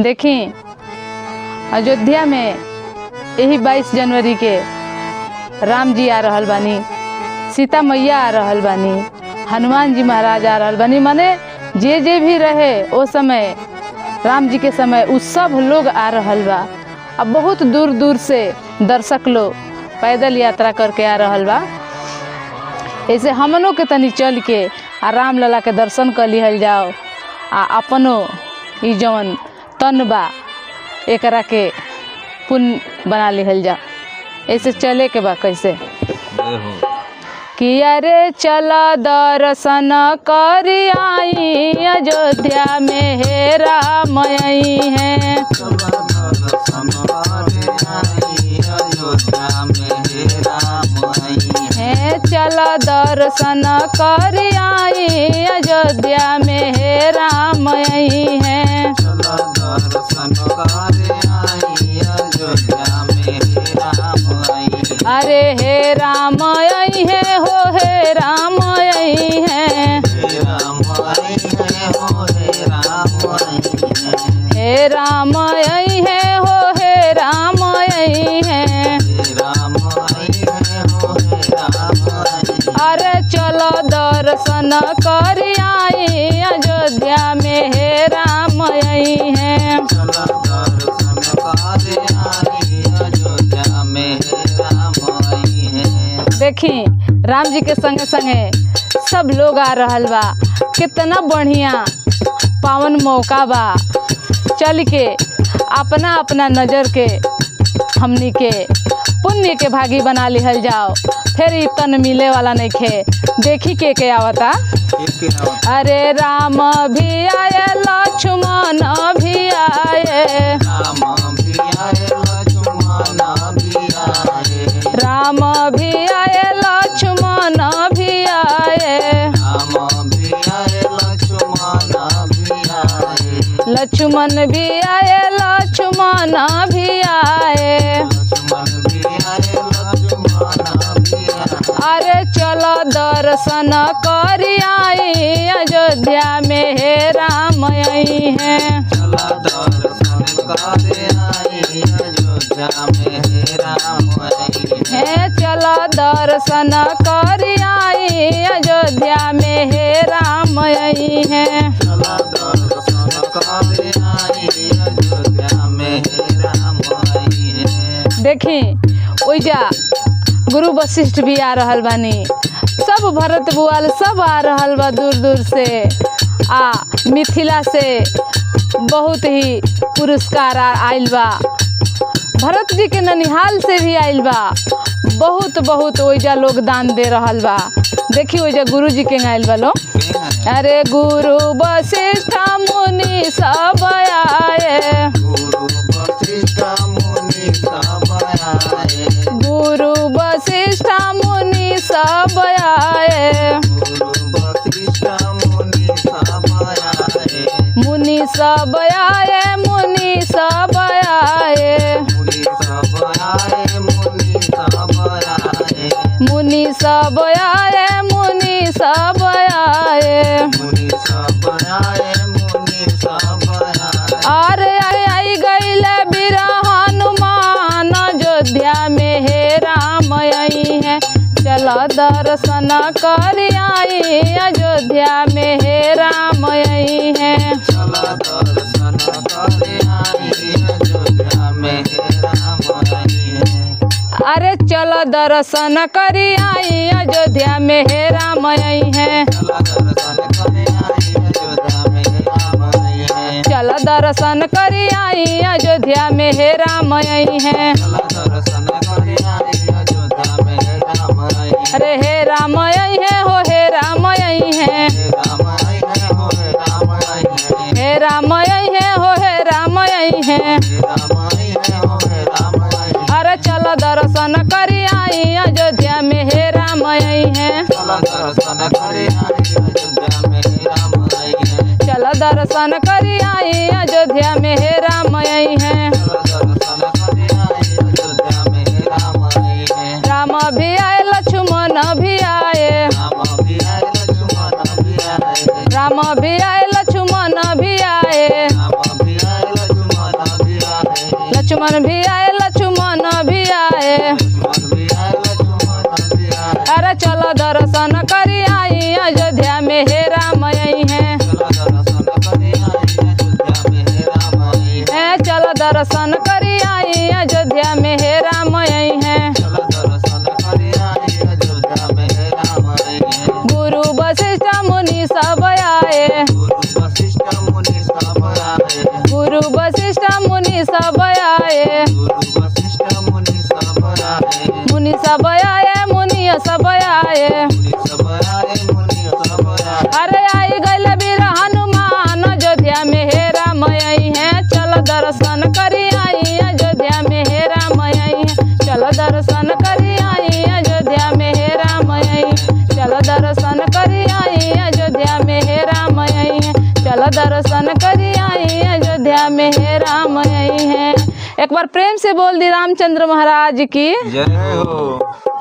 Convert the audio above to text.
देखी अयोध्या में यही 22 जनवरी के राम जी आ रहल बानी, सीता मैया आ रहल बानी, हनुमान जी महाराज आ रहल बानी। माने जे भी रहे वो समय राम जी के समय उस सब लोग आ रहल बा। अब बहुत दूर दूर से दर्शक लोग पैदल यात्रा करके आ रहल बा। ऐसे हमनों के तनी चल के आ राम लला के दर्शन कर लिहल जाओ आ अपनो ई जवन तन बा एकरा के पुण्य बना लिहल जाओ। ऐसे चले के बा कैसे कि अरे चला दर्शन कर आई अयोध्या में हे राम आई हैं। चला दर्शन कर आई अयोध्या में हे राम आई हैं। अरे हे राम आई हैं हो हे राम आई हैं। हे राम आई हैं हो हे राम आई हैं। अरे चलो दर्शन कर आई अयोध्या में हे राम आई हैं। देखी राम जी के संगे संगे सब लोग आ रहल बा। कितना बढ़िया पावन मौका बा। चल के अपना अपना नजर के हमनी के पुण्य के भागी बना लिहल जाओ। फिर ई तन मिले वाला नहीं खे। देखी के आवता। अरे राम भी आए लक्ष्मण भी आए। राम भी आए लक्ष्मण भी आए। लक्ष्मण भी आए लक्ष्मण भी आए। अरे चलो दर्शन कर आई अयोध्या में हे राम आई हैं। चलो दर्शन कर आई अयोध्या में हे राम आई हैं। देखी ओइजा गुरु वशिष्ठ भी आ रहल बानी। सब भरत बुआल सब आ रहल बा दूर दूर से। आ मिथिला से बहुत ही पुरस्कार आइल बा। भरत जी के ननिहाल से भी आइल बा। बहुत ओइजा लोग दान दे रहल बा। देखी ओइजा गुरु जी के आइल बा लोग। अरे गुरु वशिष्ठ मुनि सब आए। गुरु वशिष्ठ मुनि सब आए। मुनि सब आए मुनि सब आए। मुनि सब आए मुनि सब आए। अरे आई गईल बीर हनुमान अयोध्या में हे राम आई हैं। चलो दर्शन कर आई अयोध्या में हे राम आई हैं। अरे चलो दर्शन कर आई अयोध्या में हे राम आई हैं। चलो दर्शन कर आई अयोध्या में हे राम आई हैं। अरे हे राम आई हैं हो हे राम आई हैं। हे राम आई हैं हो हे राम आई हैं। अरे चलो दर्शन कर आई अयोध्या में हे राम आई हैं। चलो दर्शन कर आई अयोध्या में हे राम आई हैं। राम भी आए लक्ष्मण भी आए। राम भी आए लक्ष्मण भी आए। लक्ष्मण भी आए लक्ष्मण भी आए। अरे चलो दर्शन करी आई अयोध्या में हे राम आई हैं। चलो दर्शन करी आई अयोध्या में हे राम आई हैं। गुरु वशिष्ठ मुनि सब आए। गुरु वशिष्ठ मुनि सब आए। मुनि सब आए मुनि सब आए। अरे आई गइल वीर हनुमान अयोध्या में हे राम आई हैं। चल दर्शन करी आई अयोध्या में हे राम आई हैं। चल दर्शन करी आई अयोध्या में हे राम आई। चल दर्शन करी आई अयोध्या में हे राम आई हैं। चल दर्शन करी आई अयोध्या में हे राम आई हैं। एक बार प्रेम से बोल दी रामचंद्र महाराज की जय हो।